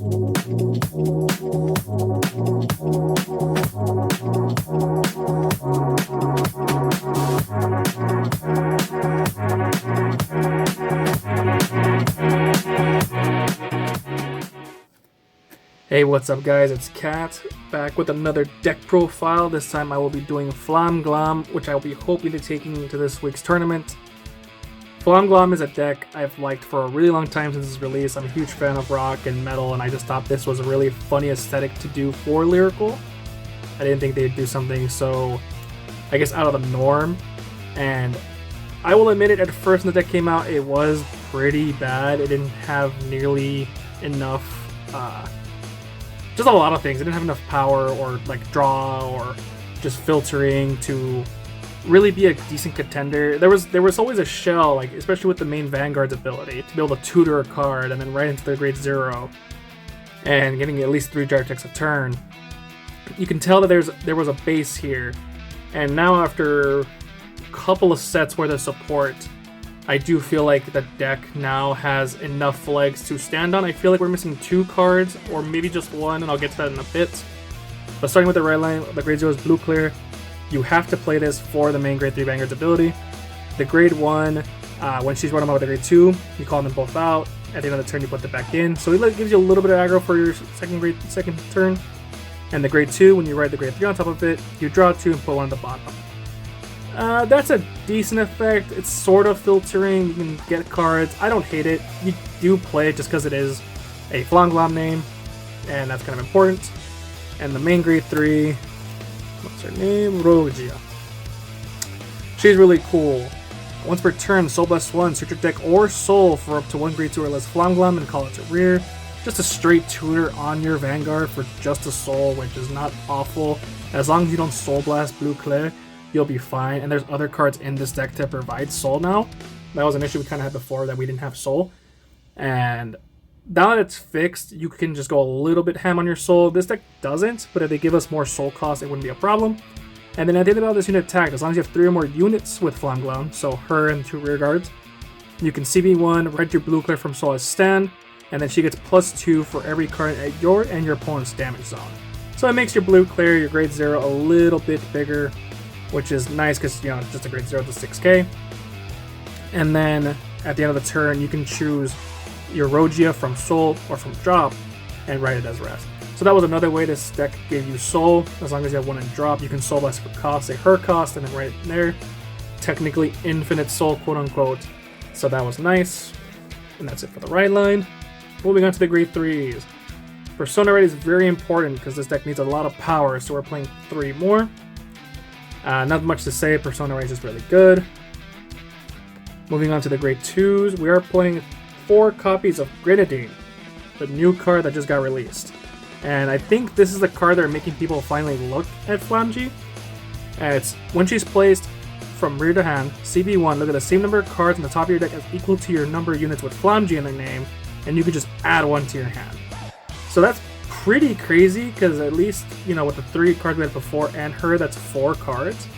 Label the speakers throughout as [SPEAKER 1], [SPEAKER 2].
[SPEAKER 1] Hey, what's up guys, it's Kat, back with another deck profile. This time I will be doing FLAMMe-Glam, which I will be hoping to taking to this week's tournament. FLAMME-Glam is a deck I've liked for a really long time since its release. I'm a huge fan of rock and metal, and I just thought this was a really funny aesthetic to do for Lyrical. I didn't think they'd do something so, I guess, out of the norm. And I will admit it, at first when the deck came out, it was pretty bad. It didn't have nearly enough, just a lot of things. It didn't have enough power or like draw or just filtering to really be a decent contender. There was always a shell, like especially with the main Vanguard's ability to be able to tutor a card and then right into the grade 0 and getting at least 3 drive checks a turn. You can tell that there was a base here, and now after a couple of sets worth of support, I do feel like the deck now has enough legs to stand on. I feel like we're missing 2 cards, or maybe just 1, and I'll get to that in a bit. But starting with the red line, the grade 0 is blue clear. You have to play this for the main grade 3 Vanguard's ability. The grade 1, when she's running out with the grade 2, you call them both out. At the end of the turn, you put them back in. So it gives you a little bit of aggro for your second turn. And the grade 2, when you write the grade 3 on top of it, you draw 2 and put 1 at the bottom. That's a decent effect. It's sort of filtering. You can get cards. I don't hate it. You do play it just because it is a FLAMME-Glam name, and that's kind of important. And the main grade 3, what's her name? Rougia. She's really cool. Once per turn, Soul Blast 1, search your deck or Soul for up to 1 grade 2 or less FLAMME-Glam and call it to rear. Just a straight tutor on your Vanguard for just a Soul, which is not awful. As long as you don't Soul Blast Blue Clair, you'll be fine. And there's other cards in this deck to provide Soul now. That was an issue we kind of had before, that we didn't have Soul. And now that it's fixed, you can just go a little bit ham on your Soul. This deck doesn't, but if they give us more Soul cost, it wouldn't be a problem. And then at the end of this unit attack, as long as you have 3 or more units with FLAMME-Glam, so her and 2 rear guards, you can CB1, write your blue clear from Soul as stand, and then she gets +2 for every card at your and your opponent's damage zone. So it makes your blue clear, your grade 0, a little bit bigger, which is nice because, you know, it's just a grade 0 to 6k. And then at the end of the turn, you can choose your Rougia from Soul or from drop and write it as rest. So that was another way this deck gave you Soul. As long as you have 1 in drop, you can Soul Blast for cost, say her cost, and then write it there. Technically infinite Soul, quote unquote. So that was nice. And that's it for the right line. Moving on to the grade 3s. Persona Right is very important because this deck needs a lot of power, so we're playing 3 more. Not much to say, Persona Right is just really good. Moving on to the grade 2s, we are playing 4 copies of Grenadine, the new card that just got released. And I think this is the card that are making people finally look at FLAMME-G. It's when she's placed from rear to hand, CB1, look at the same number of cards on the top of your deck as equal to your number of units with FLAMME-G in their name, and you could just add 1 to your hand. So that's pretty crazy, because at least, you know, with the 3 cards we had before and her, that's 4 cards.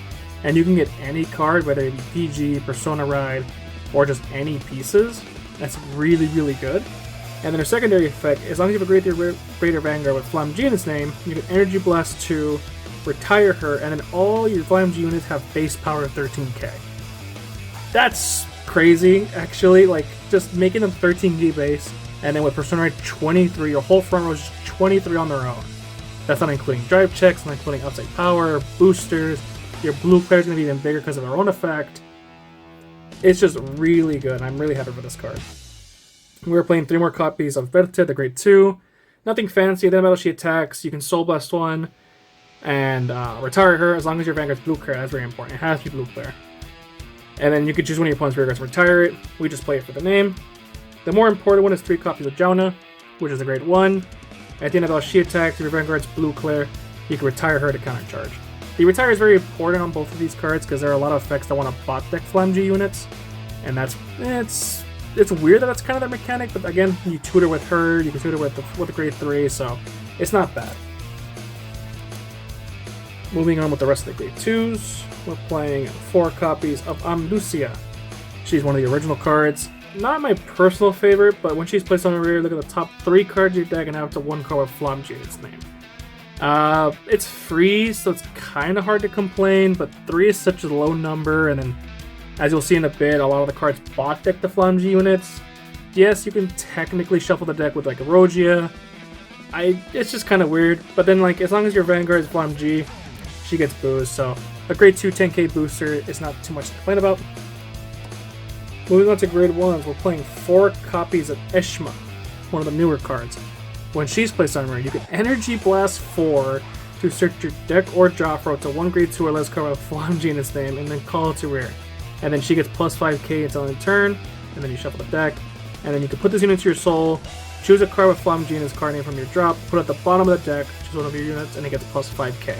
[SPEAKER 1] And you can get any card, whether it be PG, Persona Ride, or just any pieces. That's really, really good. And then her secondary effect, as long as you have a greater Vanguard with FLAMME-G in its name, you can Energy Blast 2, retire her, and then all your FLAMME-G units have base power of 13k. That's crazy, actually. Like, just making them 13k base, and then with Persona Ride 23, your whole front row is just 23 on their own. That's not including drive checks, not including outside power, boosters. Your blue player is going to be even bigger because of their own effect. It's just really good. I'm really happy for this card. We're playing 3 more copies of Bertha, the grade 2. Nothing fancy. Then she attacks. You can Soul Blast 1 and retire her as long as your Vanguard's blue clear. That's very important. It has to be blue clear. And then you can choose one of your opponent's rear guards to retire it. We just play it for the name. The more important one is 3 copies of Jauna, which is a grade 1. At the end of she attacks, if your Vanguard's blue clear, you can retire her to countercharge. The retire is very important on both of these cards because there are a lot of effects that want to bot deck FLAMME-G units, and that's it's weird that that's kind of their mechanic. But again, you tutor with her, you can tutor with the grade 3, so it's not bad. Moving on with the rest of the grade 2s, we're playing 4 copies of Lucia. She's one of the original cards. not my personal favorite, but when she's placed on the rear, look at the top 3 cards of your deck and have up to 1 card with FLAMMe-Glam in its name. It's free, so it's kind of hard to complain, but 3 is such a low number, and then, as you'll see in a bit, a lot of the cards bot deck the FLAMME-Glam units. Yes, you can technically shuffle the deck with like a Rougia. It's just kind of weird, but then like as long as your Vanguard is FLAMME-Glam, she gets boost, so a grade 2 10k booster is not too much to complain about. Moving on to grade 1s, we're playing 4 copies of Eshma, one of the newer cards. When she's placed on rear, you can Energy Blast 4 to search your deck or draw for up to 1 grade 2 or less card with FLAMME-Glam in its name, and then call it to rear. And then she gets plus 5k until end turn, and then you shuffle the deck. And then you can put this unit to your soul, choose a card with FLAMME-Glam in its card name from your drop, put it at the bottom of the deck, choose one of your units, and it gets plus 5k.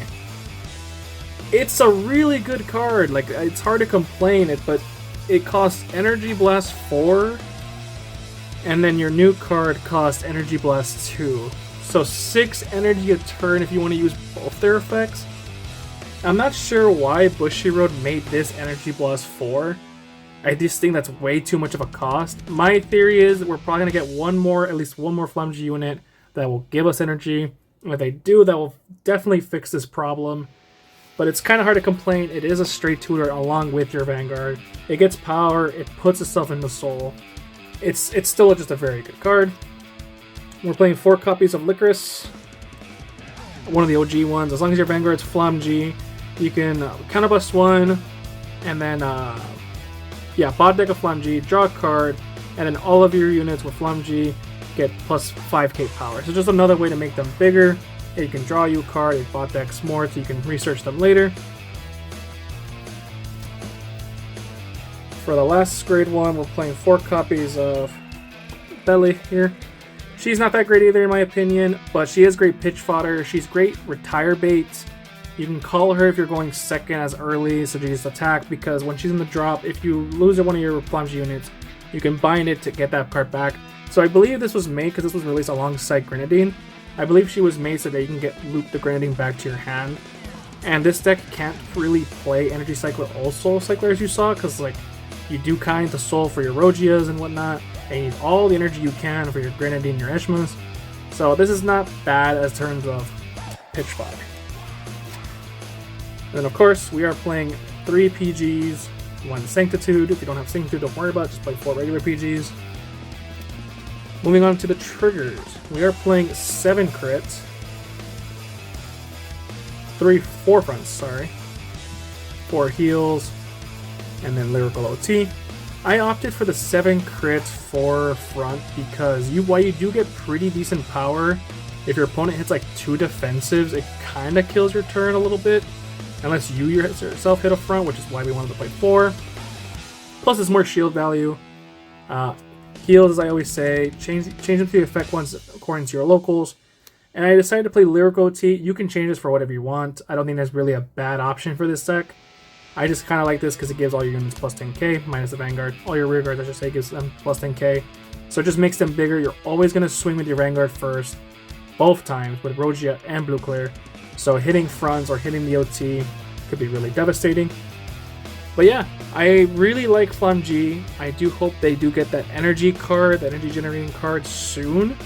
[SPEAKER 1] It's a really good card, like it's hard to complain it, but it costs Energy Blast 4, and then your new card costs Energy Blast 2. So 6 energy a turn if you want to use both their effects. I'm not sure why Bushiroad made this Energy Blast 4. I just think that's way too much of a cost. My theory is that we're probably going to get at least one more FLAMME-Glam unit that will give us energy. And if they do, that will definitely fix this problem. But it's kind of hard to complain. It is a straight tutor along with your Vanguard. It gets power, it puts itself in the soul. It's still just a very good card. We're playing 4 copies of Licorice, one of the OG ones. As long as your Vanguard's FLAMME-Glam, you can counterbust 1, and then bot deck of FLAMME-Glam, draw a card, and then all of your units with FLAMME-Glam get plus 5k power. So just another way to make them bigger. You can draw you a card, you bot decks more, so you can research them later. For the last grade 1, we're playing 4 copies of Belly here. She's not that great either in my opinion, but she is great pitch fodder. She's great retire bait. You can call her if you're going second as early, so just attack, because when she's in the drop, if you lose one of your FLAMME-Glam units, you can bind it to get that card back. So I believe this was made because this was released alongside Grenadine. I believe she was made so that you can loop the Grenadine back to your hand. And this deck can't really play Energy Cycler or Soul Cycler as you saw, because like you do kind to Soul for your Rougias and whatnot, and you need all the energy you can for your Grenadine and your Eshmas. So this is not bad as terms of pitch fodder. Then of course we are playing 3 PGs, 1 Sanctitude. If you don't have Sanctitude, don't worry about it, just play 4 regular PGs. Moving on to the triggers, we are playing 7 crits, 4 fronts, 4 heals, and then Lyrical OT. I opted for the 7 crits 4 front because while you do get pretty decent power, if your opponent hits like 2 defensives, it kind of kills your turn a little bit, unless you yourself hit a front, which is why we wanted to play 4. Plus it's more shield value. Heals, as I always say, change them to the effect ones according to your locals. And I decided to play Lyrical OT. You can change this for whatever you want. I don't think there's really a bad option for this deck. I just kind of like this because it gives all your units plus 10k, minus the Vanguard. All your rear guards, I should say, gives them plus 10k. So it just makes them bigger. You're always going to swing with your Vanguard first, both times, with Rougia and Blue Clear. So hitting fronts or hitting the OT could be really devastating. But yeah, I really like FLAMME-Glam. I do hope they do get that energy card, that energy generating card soon.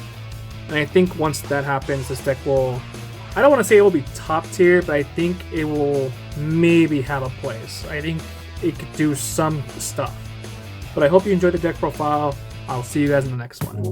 [SPEAKER 1] And I think once that happens, this deck will, I don't want to say it will be top tier, but I think it will maybe have a place. I think it could do some stuff. But I hope you enjoyed the deck profile. I'll see you guys in the next one.